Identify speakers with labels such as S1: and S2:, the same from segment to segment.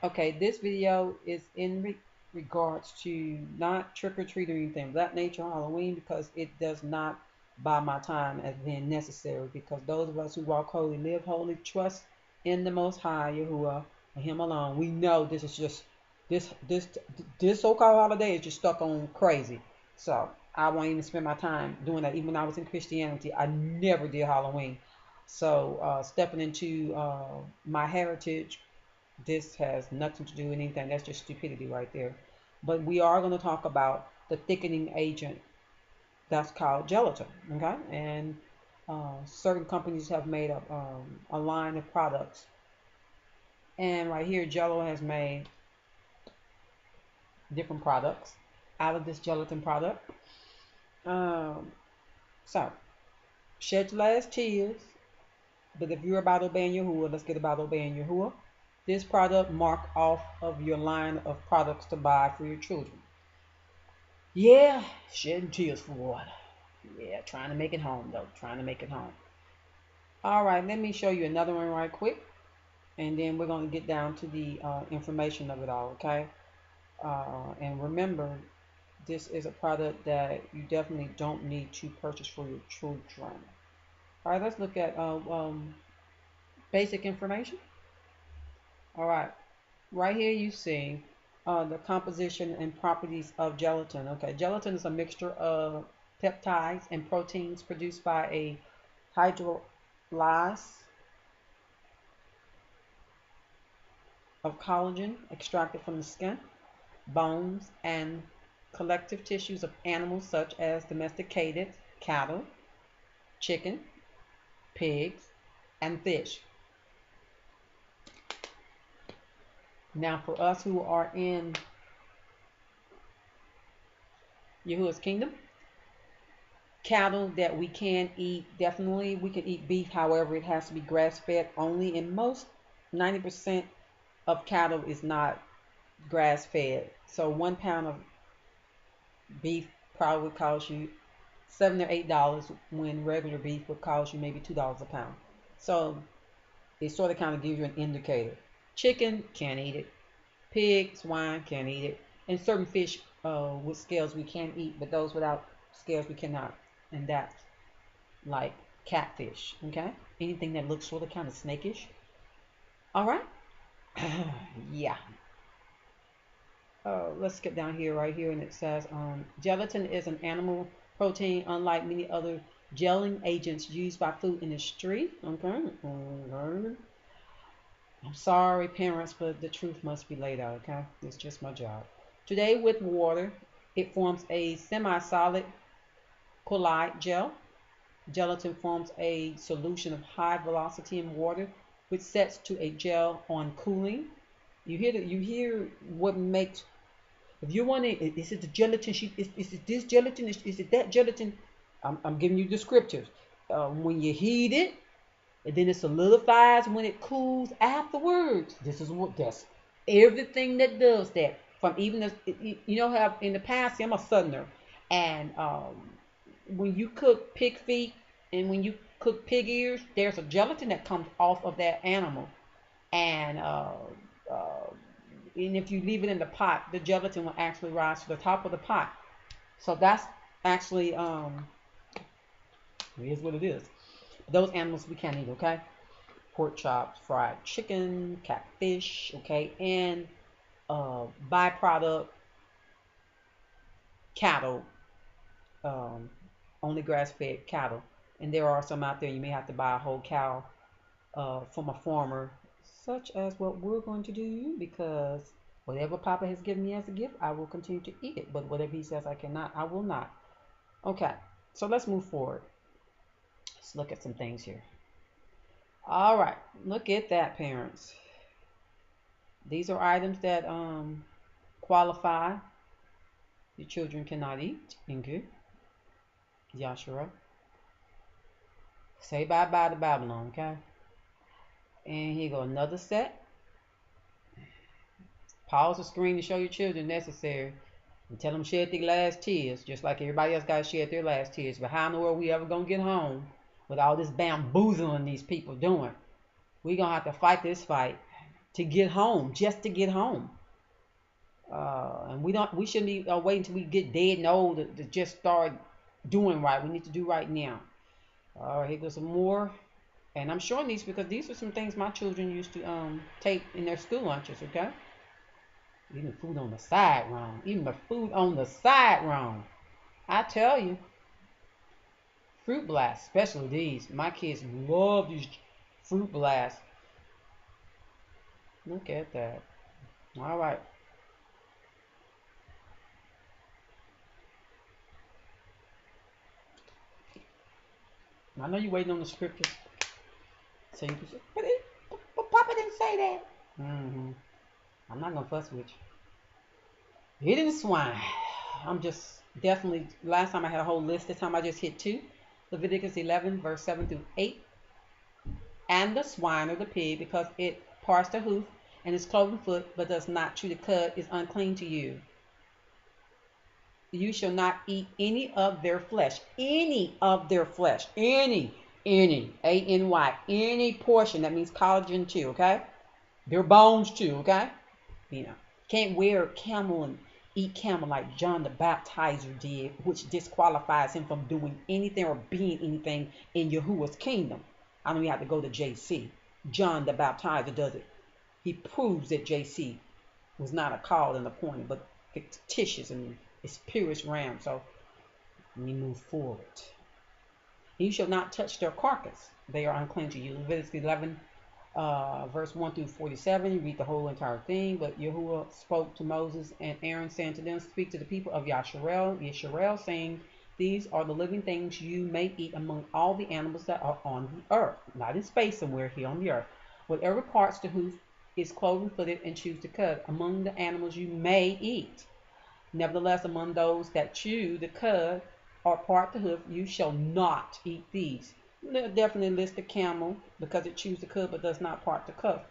S1: Okay, this video is in regards to not trick or treat or anything of that nature on Halloween, because it does not buy my time as being necessary, because those of us who walk holy, live holy, trust in the Most High Yahuwah and Him alone, we know this is just this so-called holiday is just stuck on crazy. So I won't even spend my time doing that. Even when I was in Christianity, I never did Halloween. So stepping into my heritage, this has nothing to do with anything. That's just stupidity right there. But we are going to talk about the thickening agent that's called gelatin. Okay, and certain companies have made a line of products, and right here, Jello has made different products out of this gelatin product. Um, so shed your last tears. But if you're about obeying Yahuwah, let's get about obeying Yahuwah. This product mark off of your line of products to buy for your children. Yeah, shedding tears for what? Yeah, trying to make it home though. Trying to make it home. All right, let me show you another one right quick, and then we're going to get down to the information of it all. Okay, and remember, this is a product that you definitely don't need to purchase for your children. All right, let's look at basic information. All right, right here you see the composition and properties of gelatin. Okay, gelatin is a mixture of peptides and proteins produced by a hydrolyze of collagen extracted from the skin, bones, and collective tissues of animals such as domesticated cattle, chicken, pigs, and fish. Now, for us who are in Yahuwah's kingdom, cattle that we can eat, definitely we can eat beef. However, it has to be grass fed only, and most 90% of cattle is not grass fed. So 1 pound of beef probably would cost you $7 or $8, when regular beef would cost you maybe $2 a pound. So it sort of kind of gives you an indicator. Chicken, can't eat it. Pig, swine, can't eat it. And certain fish with scales we can eat, but those without scales we cannot. And that's like catfish, okay? Anything that looks sort of kind of snakish. All right. Yeah. Let's get down here, right here, and it says gelatin is an animal protein, unlike many other gelling agents used by food industry. Okay. I'm sorry, parents, but the truth must be laid out. Okay, it's just my job. Today, with water, it forms a semi-solid colloid gel. Gelatin forms a solution of high velocity in water, which sets to a gel on cooling. You hear what makes. If you want it, is it the gelatin? Is it this gelatin? Is it that gelatin? I'm giving you descriptors. When you heat it, and then it solidifies when it cools afterwards. This is what that's everything that does that. From even the, you know, have in the past, see, I'm a southerner, and when you cook pig feet and when you cook pig ears, there's a gelatin that comes off of that animal, and uh, and if you leave it in the pot, the gelatin will actually rise to the top of the pot. So that's actually it is what it is. Those animals we can't eat, okay? Pork chops, fried chicken, catfish, okay, and byproduct cattle, um, only grass-fed cattle. And there are some out there you may have to buy a whole cow from a farmer, such as what we're going to do, because whatever Papa has given me as a gift, I will continue to eat it. But whatever he says I cannot, I will not. Okay, so let's move forward. Let's look at some things here. All right, look at that, parents. These are items that qualify. Your children cannot eat. Okay. Yashara. Say bye-bye to Babylon, okay? And here go another set. Pause the screen to show your children necessary. And tell them shed their last tears, just like everybody else got to shed their last tears. But how in the world we ever gonna get home with all this bamboozling these people doing? We gonna have to fight this fight. to get home, just to get home. And we shouldn't be waiting until we get dead and old to just start doing right. We need to do right now. All right, here goes some more. And I'm showing these because these are some things my children used to take in their school lunches, okay? Even food on the side wrong. Even the food on the side wrong. I tell you. Fruit blasts, especially these. My kids love these fruit blasts. Look at that. All right. I know you're waiting on the scriptures. So you can say, but Papa didn't say that. I'm not going to fuss with you. Hitting the swine. I'm just definitely, last time I had a whole list. This time I just hit 2. Leviticus 11, verse 7 through 8. And the swine or the pig, because it parts the hoof and is cloven foot, but does not chew the cud, is unclean to you. You shall not eat any of their flesh. Any of their flesh. Any. A-N-Y. Any portion. That means collagen too, okay? Their bones too, okay? You know. Can't wear camel and eat camel like John the Baptizer did, which disqualifies him from doing anything or being anything in Yahuwah's kingdom. I don't even have to go to JC. John the Baptizer does it. He proves that JC was not a called and appointed, but fictitious and its purest ram. So let me move forward. You shall not touch their carcass. They are unclean to you. Leviticus 11, verse 1 through 47. You read the whole entire thing. But Yahuwah spoke to Moses and Aaron, saying to them, speak to the people of YAHUAH, saying, these are the living things you may eat among all the animals that are on the earth. Not in space somewhere, here on the earth. Whatever parts the hoof is cloven-footed and chews the cud. Among the animals you may eat. Nevertheless, among those that chew the cud or part the hoof, you shall not eat these. Definitely list the camel because it chews the cud but does not part the cuff.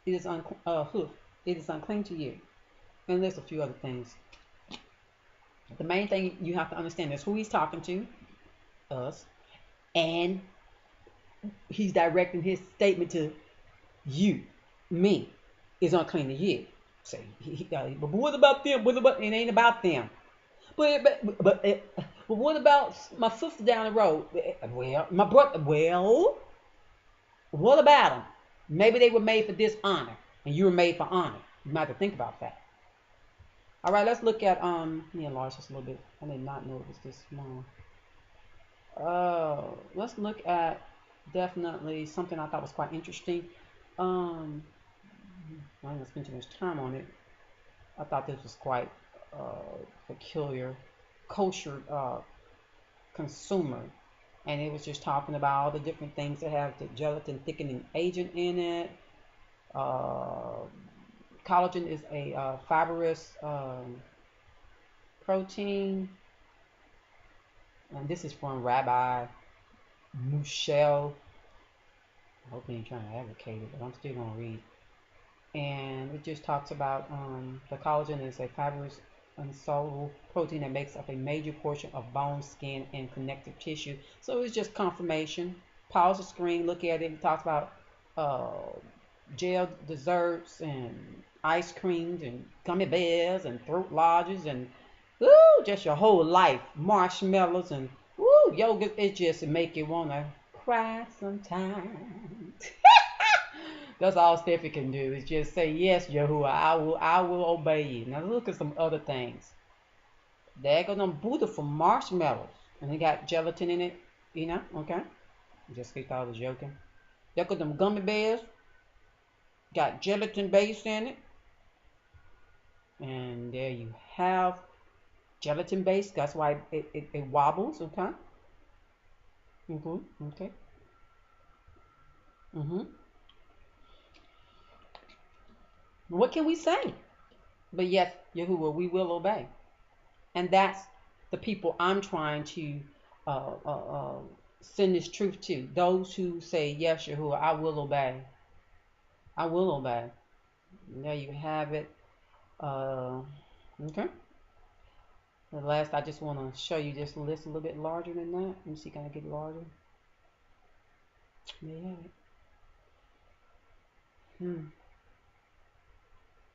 S1: It is hoof. It is unclean to you. And there's a few other things. The main thing you have to understand is who he's talking to, us, and he's directing his statement to you, me, is unclean to you. Say, but what about them? What about, it ain't about them. But what about my sister down the road? Well, my brother. Well, what about them? Maybe they were made for dishonor, and you were made for honor. You might have to think about that. All right, let's look at let me enlarge this a little bit. I did not know it was this small. Let's look at definitely something I thought was quite interesting. I'm not gonna spend too much time on it. I thought this was quite peculiar, kosher consumer, and it was just talking about all the different things that have the gelatin thickening agent in it. Collagen is a fibrous protein, and this is from Rabbi Mushel. I hope he ain't trying to advocate it, but I'm still gonna read. And it just talks about the collagen is a fibrous insoluble protein that makes up a major portion of bone, skin, and connective tissue. So it's just confirmation. Pause the screen, look at it. It talks about gel desserts and ice creams and gummy bears and throat lodgers and woo, just your whole life. Marshmallows and woo, yogurt. It just make you want to cry sometimes. That's all Steffi can do is just say, yes, Yahuwah, I will obey you. Now look at some other things. There go them beautiful marshmallows. And they got gelatin in it, you know, okay? Just thought I was joking. There go them gummy bears. Got gelatin base in it. And there you have gelatin base. That's why it wobbles, okay? Okay. What can we say? But yes, Yahuwah, we will obey. And that's the people I'm trying to send this truth to. Those who say, yes, Yahuwah, I will obey. I will obey. And there you have it. Okay. The last, I just want to show you this list a little bit larger than that. Let me see, can I get larger? There you have it.